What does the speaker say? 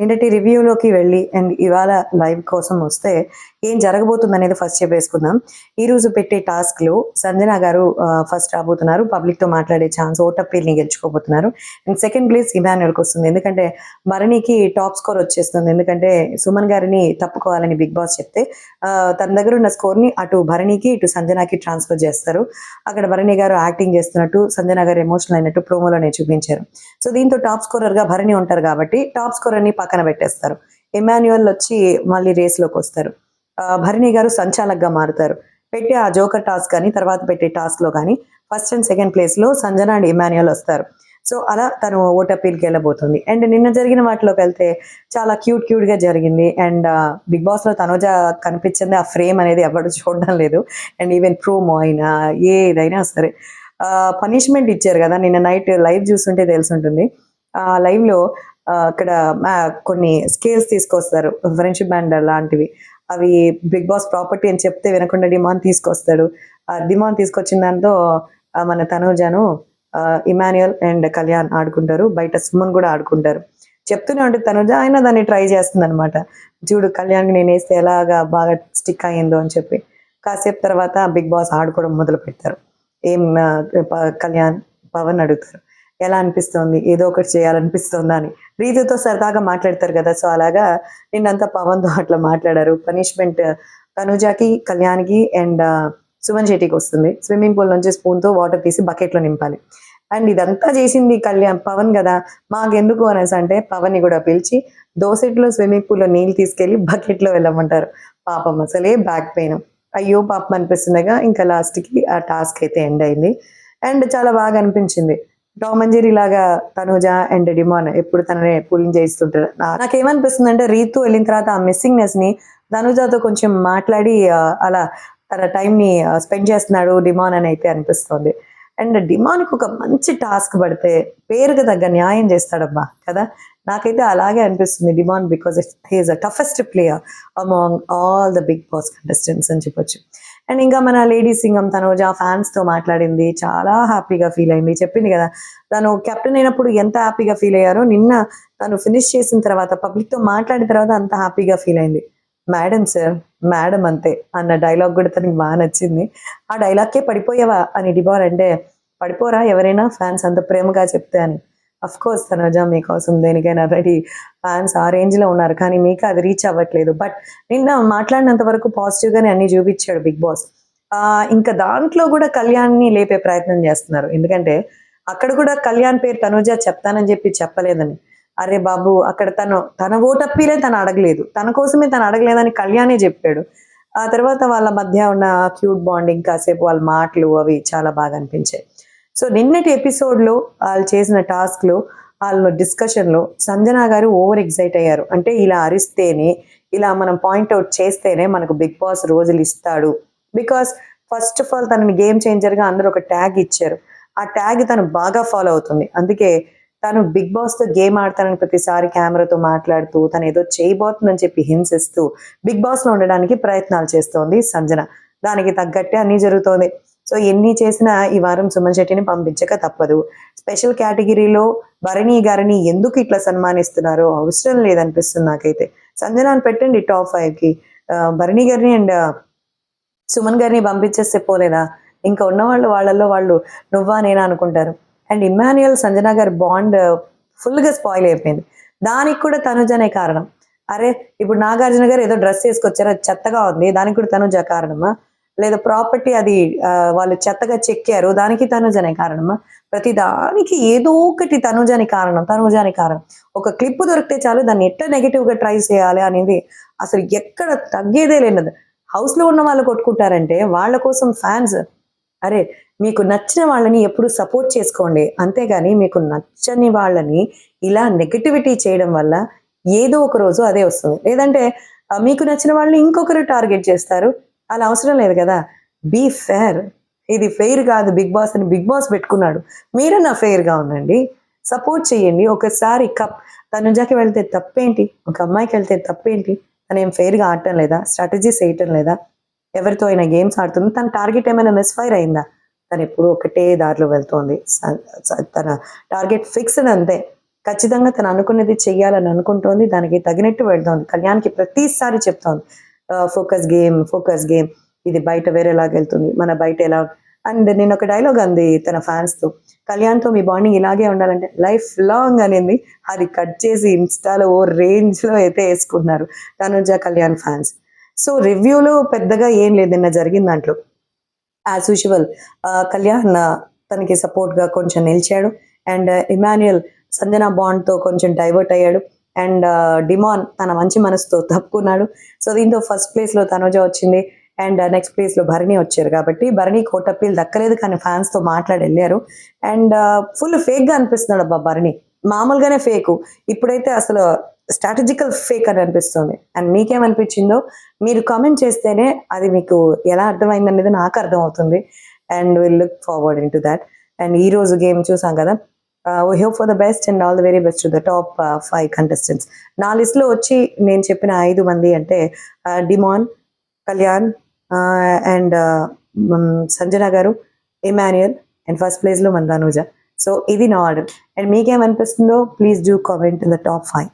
ఏంటంటే రివ్యూలోకి వెళ్ళి అండ్ ఇవాళ లైవ్ కోసం వస్తే ఏం జరగబోతుందనేది ఫస్ట్ చెప్పేసుకుందాం. ఈరోజు పెట్టే టాస్క్‌లో సంజన గారు ఫస్ట్ రాబోతున్నారు. పబ్లిక్‌తో మాట్లాడే ఛాన్స్ ఓటప్పీల్‌ని గెలుచుకోబోతున్నారు. అండ్ సెకండ్ ప్లేస్ ఇమాన్యుయల్‌కి వస్తుంది. ఎందుకంటే భరణికి టాప్ స్కోర్ వచ్చేస్తుంది. ఎందుకంటే సుమన్ గారిని తప్పుకోవాలని బిగ్ బాస్ చెప్తే తన దగ్గర ఉన్న స్కోర్‌ని అటు భరణికి, ఇటు సంజనకి ట్రాన్స్‌ఫర్ చేస్తారు. అక్కడ భరణి గారు యాక్టింగ్ చేస్తున్నట్టు, సంజన గారు ఎమోషనల్ అయినట్టు ప్రోమోలోనే చూపించారు. సో దీంతో టాప్ స్కోరర్‌గా భరణి ఉంటారు కాబట్టి టాప్ స్కోరర్‌ని పక్కన పెట్టేస్తారు. ఇమాన్యుయల్ వచ్చి మళ్ళీ రేస్‌లోకి వస్తారు. భరణి గారు సంచాలక్‌గా మారుతారు. పెట్టే ఆ జోకర్ టాస్క్ కానీ తర్వాత పెట్టే టాస్క్‌లో కానీ ఫస్ట్ అండ్ సెకండ్ ప్లేస్‌లో సంజన అండ్ ఇమాన్యుయల్ వస్తారు. సో అలా తను ఓటప్పీల్‌కి వెళ్ళబోతుంది. అండ్ నిన్న జరిగిన వాటిలోకి వెళ్తే చాలా క్యూట్‌గా జరిగింది. అండ్ బిగ్ బాస్‌లో తనుజ కనిపించింది ఆ ఫ్రేమ్ అనేది ఎవరు చూడడం లేదు. అండ్ ఈవెన్ ప్రోమో అయినా ఏదైనా సరే పనిష్మెంట్ ఇచ్చారు కదా! నిన్న నైట్ లైవ్ చూస్తుంటే తెలిసుంటుంది. లైవ్‌లో అక్కడ కొన్ని స్కేల్స్ తీసుకొస్తారు. ఫ్రెండ్‌షిప్ బ్యాండ్ లాంటివి. అవి బిగ్ బాస్ ప్రాపర్టీ అని చెప్తే వినకుండా డిమాండ్ తీసుకొస్తాడు. ఆ డిమాండ్ తీసుకొచ్చిన దాంతో మన తనూజను ఇమాన్యుయల్ అండ్ కళ్యాణ్ ఆడుకుంటారు. బయట సుమన్ కూడా ఆడుకుంటారు. చెప్తూనే ఉంటుంది తనూజ, అయినా దాన్ని ట్రై చేస్తుందనమాట. చూడు కళ్యాణ్‌కి నేనేస్తే ఎలాగా బాగా స్టిక్ అయ్యిందో అని చెప్పి. కాసేపు తర్వాత బిగ్ బాస్ ఆడుకోవడం మొదలుపెట్టారు. ఏం కళ్యాణ్, పవన్ అడుగుతారు. ఎలా అనిపిస్తోంది? ఏదో ఒకటి చేయాలనిపిస్తోందా అని. రీతుతో సరదాగా మాట్లాడతారు కదా! సో, అలాగా నిన్నంతా పవన్‌తో అట్లా మాట్లాడారు. పనిష్మెంట్ తనుజకి, కళ్యాణ్‌కి అండ్ సుమన్ శెట్టికి వస్తుంది. స్విమ్మింగ్ పూల్ నుంచి స్పూన్‌తో వాటర్ తీసి బకెట్‌లో నింపాలి. అండ్ ఇదంతా చేసింది పవన్ గదా! మాకెందుకు అనేసంటే పవన్‌ని కూడా పిలిచి దోసెట్లో స్విమ్మింగ్ పూల్‌లో నీళ్ళు తీసుకెళ్ళి బకెట్‌లో వెళ్ళమంటారు. పాపం అసలే బ్యాక్ పెయిన్. అయ్యో! పాపం అనిపిస్తుండగా ఇంకా లాస్ట్‌కి ఆ టాస్క్ అయితే ఎండ్ అయింది. అండ్ చాలా బాగా అనిపించింది. టామ్ అండ్ జెర్రీ లాగా తనూజ అండ్ డిమాన్ ఎప్పుడు తననే పుల్లింగ్ చేస్తుంటారు. నాకేమనిపిస్తుందంటే రీతు వెళ్ళిన తర్వాత ఆ మిస్సింగ్‌నెస్‌ని తనూజతో కొంచెం మాట్లాడి అలా తన టైంని స్పెండ్ చేస్తున్నాడు డిమాన్ అని అయితే అనిపిస్తోంది. అండ్ డిమాన్‌కి ఒక మంచి టాస్క్ పడితే పేరుకి తగ్గ న్యాయం చేస్తాడబ్బా! కదా! నాకైతే అలాగే అనిపిస్తుంది Demon because he is the toughest player among all the Bigg Boss contestants అని చెప్పొచ్చు. అండ్ ఇంకా మన లేడీ సింగం తనూజ ఫ్యాన్స్‌తో మాట్లాడింది. చాలా హ్యాపీగా ఫీల్ అయింది. చెప్పింది కదా! తను కెప్టెన్ అయినప్పుడు ఎంత హ్యాపీగా ఫీల్ అయ్యారో నిన్న తను ఫినిష్ చేసిన తర్వాత పబ్లిక్‌తో మాట్లాడిన తర్వాత అంత హ్యాపీగా ఫీల్ అయింది. మేడమ్ సార్, మేడమ్ అంతే అన్న డైలాగ్ కూడా తనకి బాగా నచ్చింది. ఆ డైలాగ్‌కే పడిపోయావా అని డిబార్ అంటే, పడిపోరా ఎవరైనా ఫ్యాన్స్ అంత ప్రేమగా చెప్తే అని. ఆఫ్‌కోర్స్ తనుజ మీకోసం దేనికైనా రెడీ. ఫ్యాన్స్ ఆ రేంజ్‌లో ఉన్నారు. కానీ మీకు అది రీచ్ అవ్వట్లేదు. బట్ నిన్న మాట్లాడినంత వరకు పాజిటివ్‌గానే అన్నీ చూపించాడు బిగ్ బాస్. ఇంకా దాంట్లో కూడా కళ్యాణ్‌ని లేపే ప్రయత్నం చేస్తున్నారు. ఎందుకంటే అక్కడ కూడా కళ్యాణ్ పేరు తనుజ చెప్తానని చెప్పి చెప్పలేదని. అరే బాబు! అక్కడ తన ఓటప్పీలే తను అడగలేదు. తన కోసమే తను అడగలేదని కళ్యాణే చెప్పాడు. ఆ తర్వాత వాళ్ళ మధ్య ఉన్న క్యూట్ బాండింగ్ కాసేపు వాళ్ళ మాటలు అవి చాలా బాగా అనిపించాయి. సో నిన్నటి ఎపిసోడ్‌లో ఆళ్ళు చేసిన టాస్క్‌లో ఆళ్ళ డిస్కషన్‌లో సంజన గారు ఓవర్ ఎక్సైట్ అయ్యారు. అంటే ఇలా అరిస్తేనే, ఇలా మనం పాయింట్ ఔట్ చేస్తేనే మనకు బిగ్ బాస్ రోజులు ఇస్తాడు. బికాజ్ ఫస్ట్ ఆఫ్ ఆల్ తనని గేమ్ చేంజర్‌గా అందరూ ఒక ట్యాగ్ ఇచ్చారు. ఆ ట్యాగ్ తను బాగా ఫాలో అవుతుంది. అందుకే తను బిగ్ బాస్‌తో గేమ్ ఆడతానని ప్రతిసారి కెమెరాతో మాట్లాడుతూ, తనేదో చేయబోతుందని చెప్పి హింసిస్తూ, బిగ్ బాస్‌లో ఉండడానికి ప్రయత్నాలు చేస్తోంది సంజన. దానికి తగ్గట్టే అన్నీ జరుగుతోంది. సో, ఎన్ని చేసినా ఈ వారం సుమన్ శెట్టిని పంపించక తప్పదు. స్పెషల్ కేటగిరీలో భరణి గారిని ఎందుకు ఇట్లా సన్మానిస్తున్నారో అవసరం లేదనిపిస్తుంది నాకైతే. సంజనాని పెట్టండి టాప్ 5కి. భరణి గారిని అండ్ సుమన్ గారిని పంపించేస్తే పోలేదా? ఇంకా ఉన్నవాళ్ళు వాళ్ళలో వాళ్ళు నువ్వా నేనా అనుకుంటారు. అండ్ ఇమ్మాన్యుయల్, సంజన గారి బాండ్ ఫుల్‌గా స్పాయిల్ అయిపోయింది. దానికి కూడా తనుజనే కారణం. అరే! ఇప్పుడు నాగార్జున గారు ఏదో డ్రెస్ ఏసుకొచ్చారు. అది చెత్తగా ఉంది. దానికి కూడా తనుజ కారణమా? లేదా ప్రాపర్టీ అది వాళ్ళు చెత్తగా చెక్కారు. దానికి తనుజనే కారణమా? ప్రతి దానికి ఏదో ఒకటి తనుజని కారణం. ఒక క్లిప్ దొరికితే చాలు దాన్ని ఎట్లా నెగెటివ్‌గా ట్రై చేయాలి అనేది అసలు ఎక్కడ తగ్గేదే లేదది. హౌస్‌లో ఉన్న వాళ్ళు కొట్టుకుంటారంటే వాళ్ళ కోసం ఫ్యాన్స్ అరే! మీకు నచ్చిన వాళ్ళని ఎప్పుడు సపోర్ట్ చేసుకోండి. అంతేగాని మీకు నచ్చని వాళ్ళని ఇలా నెగటివిటీ చేయడం వల్ల ఏదో ఒక రోజు అదే వస్తుంది. లేదంటే మీకు నచ్చిన వాళ్ళని ఇంకొకరు టార్గెట్ చేస్తారు. అలా అవసరం లేదు గదా! Be fair. ఇది ఫెయిర్ కాదు బిగ్ బాస్ అని బిగ్ బాస్ పెట్టుకున్నాడు. మీరన్నా ఫెయిర్‌గా ఉండండి. సపోర్ట్ చేయండి. ఒకసారి తనుజకి వెళ్తే తప్పేంటి? ఒక అమ్మాయికెళ్తే తప్పేంటి? తనేం ఫెయిర్‌గా ఆడటం లేదా? స్ట్రాటజీస్ ఏయటం లేదా? ఎవరితో అయినా గేమ్స్ ఆడుతుంది. తన టార్గెట్ ఏమైనా మిస్‌ఫైర్ అయిందా? తనెప్పుడూ ఒకటే దారిలో వెళ్తోంది. తన టార్గెట్ ఫిక్స్‌డ్ అంతే. ఖచ్చితంగా తను అనుకున్నది చెయ్యాలని అనుకుంటోంది. దానికి తగినట్టు వెళ్తోంది. కళ్యాణ్‌కి ప్రతిసారి చెప్తోంది. Focus game. ఇది బయట వేరేలాగెళ్తుంది. మన బయట ఎలా అండ్ నేనొక డైలాగ్ అంది తన ఫ్యాన్స్‌తో. కళ్యాణ్‌తో మీ బాండింగ్ ఇలాగే ఉండాలంటే లైఫ్ లాంగ్ అనింది. అది కట్ చేసి ఇన్‌స్టాలో ఓ రేంజ్‌లో అయితే యేసుకున్నారు తనుజ, కళ్యాణ్ ఫ్యాన్స్. సో, రివ్యూలో పెద్దగా ఏం లేదు నిన్న జరిగిన దాంట్లో. యాజ్ యూజువల్ కళ్యాణ్ తనకి సపోర్ట్‌గా కొంచెం నిలిచాడు. అండ్ ఇమాన్యుయల్ సంజన బాండ్‌తో కొంచెం డైవర్ట్ అయ్యాడు. అండ్ డిమాన్ తన మంచి మనసుతో తప్పుకున్నాడు. సో, దీంతో ఫస్ట్ ప్లేస్‌లో తనుజ వచ్చింది. అండ్ నెక్స్ట్ ప్లేస్‌లో భరణి వచ్చారు. కాబట్టి భరణికి ఓటప్పీలు దక్కలేదు. కానీ ఫ్యాన్స్‌తో మాట్లాడి ఎళ్లారు. అండ్ ఫుల్ ఫేక్‌గా అనిపిస్తున్నాడు అబ్బా భరణి. మామూలుగానే ఫేకు. ఇప్పుడైతే అసలు స్ట్రాటజికల్ ఫేక్ అని అనిపిస్తుంది. అండ్ మీకేమనిపించిందో మీరు కామెంట్ చేస్తేనే అది మీకు ఎలా అర్థమైందనేది నాకు అర్థమవుతుంది. And will look forward into thought. And ఈ రోజు గేమ్ చూసాం కదా! We hope for the best and all the very best to the top 5 contestants. నా లిస్ట్‌లో వచ్చి నేను చెప్పిన 5 మంది అంటే డిమాన్, కళ్యాణ్ అండ్ సంజన గారు, ఇమాన్యుయల్ అండ్ ఫస్ట్ ప్లేస్‌లో మన తనూజ. సో, ఇది నా ఆర్డర్. అండ్ మీకేమనిపిస్తుందో please do comment in the top 5.